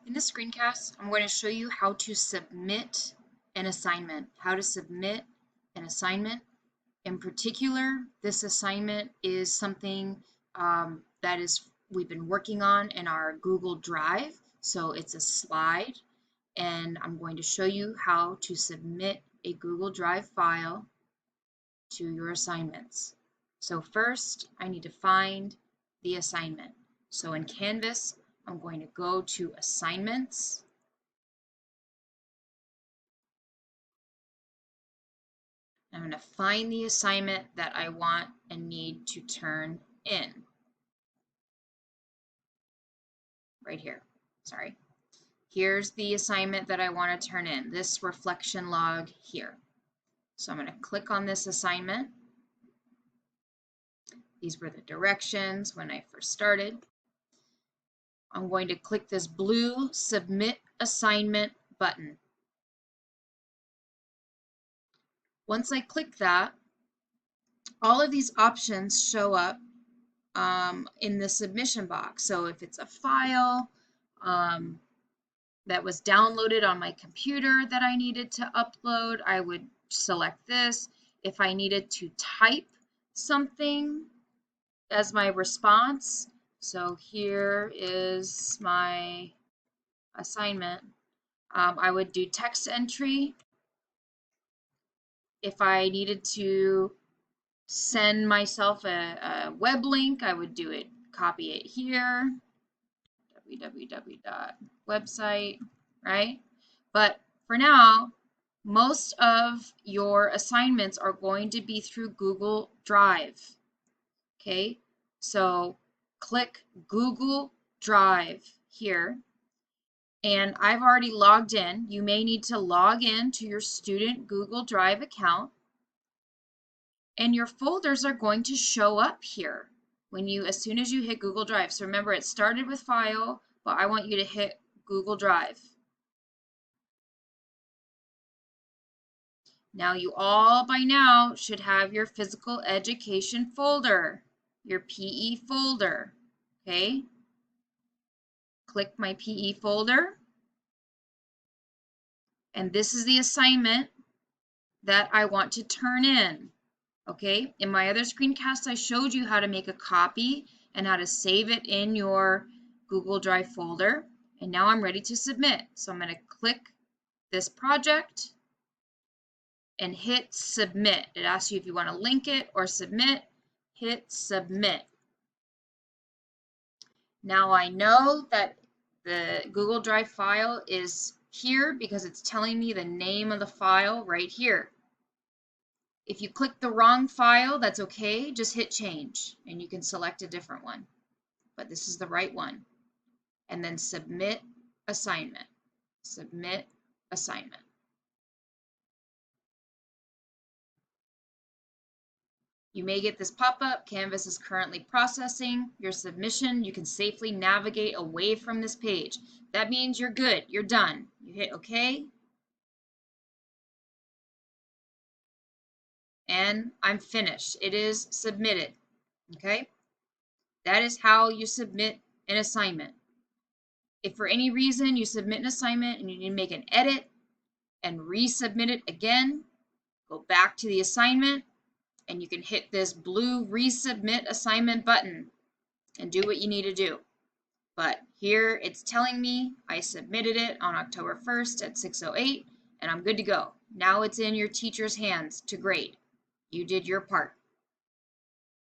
In this screencast, I'm going to show you how to submit an assignment. In particular, this assignment is something we've been working on in our Google Drive. So it's a slide, and I'm going to show you how to submit a Google Drive file to your assignments. So first, I need to find the assignment. So in Canvas, I'm going to go to Assignments. I'm going to find the assignment that I want and need to turn in. Right here. Sorry. Here's the assignment that I want to turn in, this reflection log here. So I'm going to click on this assignment. These were the directions when I first started. I'm going to click this blue Submit Assignment button. Once I click that, all of these options show up in the submission box. So if it's a file that was downloaded on my computer that I needed to upload, I would select this. If I needed to type something as my response, so here is my assignment, I would do text entry. If I needed to send myself a web link, I would do it, copy it here, www.website, right? But for now, most of your assignments are going to be through Google Drive. Okay, so click Google Drive here. And I've already logged in. You may need to log in to your student Google Drive account. And your folders are going to show up here as soon as you hit Google Drive. So remember, it started with File, but I want you to hit Google Drive. Now you all by now should have your physical education folder, your PE folder, okay? Click my PE folder, and this is the assignment that I want to turn in, okay? In my other screencast, I showed you how to make a copy and how to save it in your Google Drive folder, and now I'm ready to submit. So I'm going to click this project and hit submit. It asks you if you want to link it or submit. Hit submit. Now I know that the Google Drive file is here because it's telling me the name of the file right here. If you click the wrong file, that's okay. Just hit change and you can select a different one. But this is the right one. And then submit assignment. Submit assignment. You may get this pop-up, Canvas is currently processing your submission. You can safely navigate away from this page. That means you're good, you're done. You hit OK. And I'm finished. It is submitted, okay? That is how you submit an assignment. If for any reason you submit an assignment and you need to make an edit and resubmit it again, go back to the assignment, and you can hit this blue resubmit assignment button and do what you need to do. But here it's telling me I submitted it on October 1st at 6:08 and I'm good to go. Now it's in your teacher's hands to grade. You did your part.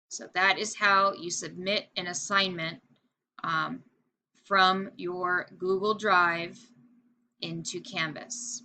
So that is how you submit an assignment from your Google Drive into Canvas.